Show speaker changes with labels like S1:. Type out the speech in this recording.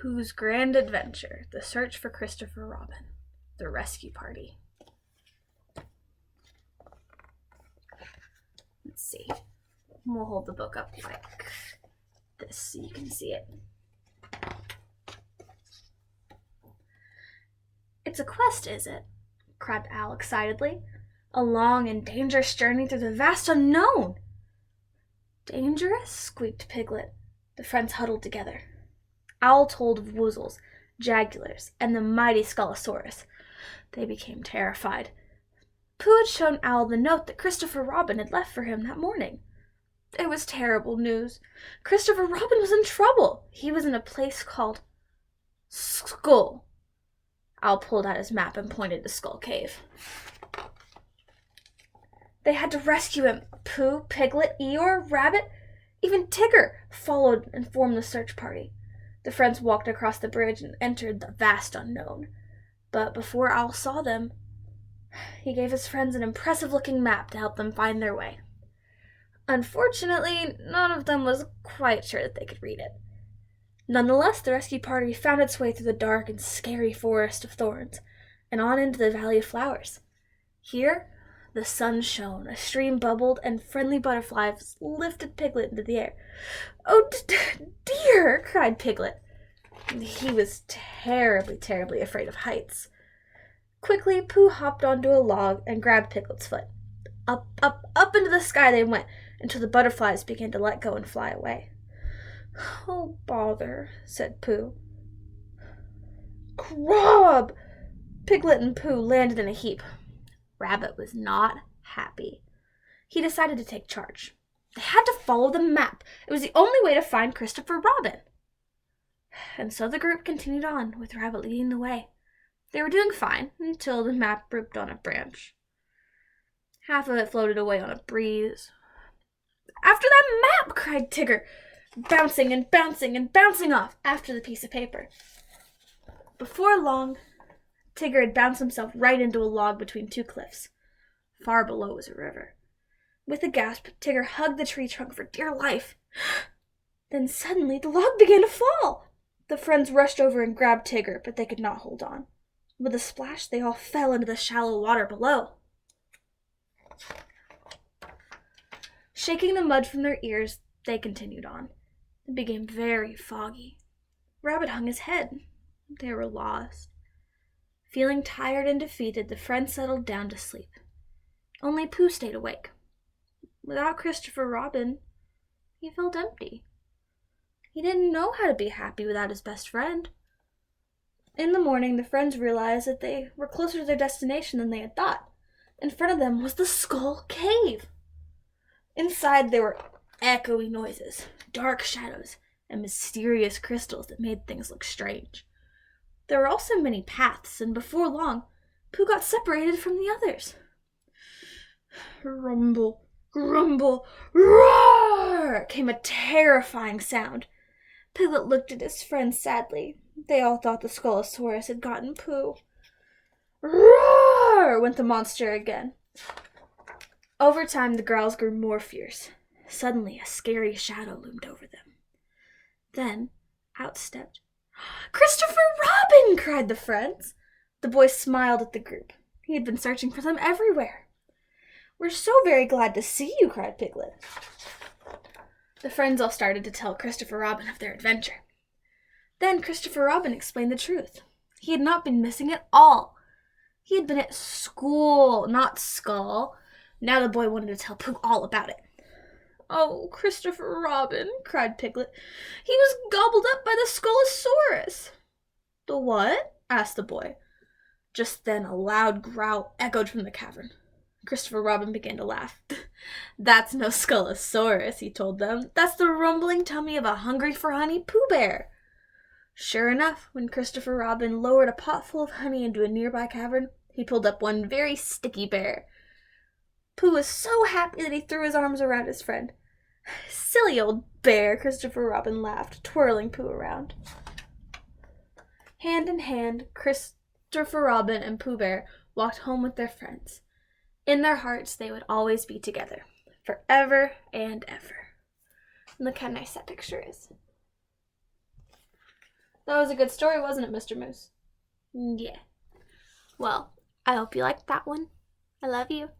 S1: Pooh's Grand Adventure, The Search for Christopher Robin, The Rescue Party. Let's see. We'll hold the book up like this so you can see it. It's a quest, is it? Cried Al excitedly. A long and dangerous journey through the vast unknown. Dangerous? Squeaked Piglet. The friends huddled together. Owl told of woozles, jagulars, and the mighty Skullosaurus. They became terrified. Pooh had shown Owl the note that Christopher Robin had left for him that morning. It was terrible news. Christopher Robin was in trouble. He was in a place called Skull. Owl pulled out his map and pointed to Skull Cave. They had to rescue him. Pooh, Piglet, Eeyore, Rabbit, even Tigger followed and formed the search party. The friends walked across the bridge and entered the vast unknown. But before Owl saw them, he gave his friends an impressive-looking map to help them find their way. Unfortunately, none of them was quite sure that they could read it. Nonetheless, the rescue party found its way through the dark and scary forest of thorns and on into the Valley of Flowers. Here, the sun shone, a stream bubbled, and friendly butterflies lifted Piglet into the air. "Oh, dear!" cried Piglet. He was terribly afraid of heights. Quickly, Pooh hopped onto a log and grabbed Piglet's foot. Up into the sky they went, until the butterflies began to let go and fly away. "Oh, bother," said Pooh. "Grub!" Piglet and Pooh landed in a heap. Rabbit was not happy. He decided to take charge. They had to follow the map. It was the only way to find Christopher Robin. And so the group continued on, with Rabbit leading the way. They were doing fine until the map ripped on a branch. Half of it floated away on a breeze. "After that map!" cried Tigger, bouncing and bouncing and bouncing off after the piece of paper. Before long, Tigger had bounced himself right into a log between two cliffs. Far below was a river. With a gasp, Tigger hugged the tree trunk for dear life. Then suddenly the log began to fall. The friends rushed over and grabbed Tigger, but they could not hold on. With a splash, they all fell into the shallow water below. Shaking the mud from their ears, they continued on. It became very foggy. Rabbit hung his head. They were lost. Feeling tired and defeated, the friends settled down to sleep. Only Pooh stayed awake. Without Christopher Robin, he felt empty. He didn't know how to be happy without his best friend. In the morning, the friends realized that they were closer to their destination than they had thought. In front of them was the Skull Cave. Inside, there were echoey noises, dark shadows, and mysterious crystals that made things look strange. There were also many paths, and before long, Pooh got separated from the others. Rumble, grumble, roar! Came a terrifying sound. Piglet looked at his friends sadly. They all thought the Skullosaurus had gotten Pooh. Roar! Went the monster again. Over time, the growls grew more fierce. Suddenly, a scary shadow loomed over them. Then, out stepped Christopher Robin! Cried the friends. The boy smiled at the group. He had been searching for them everywhere. "We're so very glad to see you," cried Piglet. The friends all started to tell Christopher Robin of their adventure. Then Christopher Robin explained the truth. He had not been missing at all. He had been at school, not Skull. Now the boy wanted to tell Pooh all about it. "Oh, Christopher Robin," cried Piglet. "He was gobbled up by the Skullosaurus." "The what?" asked the boy. Just then a loud growl echoed from the cavern. Christopher Robin began to laugh. "That's no Skullosaurus," he told them. "That's the rumbling tummy of a hungry-for-honey Pooh Bear." Sure enough, when Christopher Robin lowered a pot full of honey into a nearby cavern, he pulled up one very sticky bear. Pooh was so happy that he threw his arms around his friend. "Silly old bear," Christopher Robin laughed, twirling Pooh around. Hand in hand, Christopher Robin and Pooh Bear walked home with their friends. In their hearts, they would always be together, forever and ever. And look how nice that picture is. That was a good story, wasn't it, Mr. Moose?
S2: Yeah. Well, I hope you liked that one. I love you.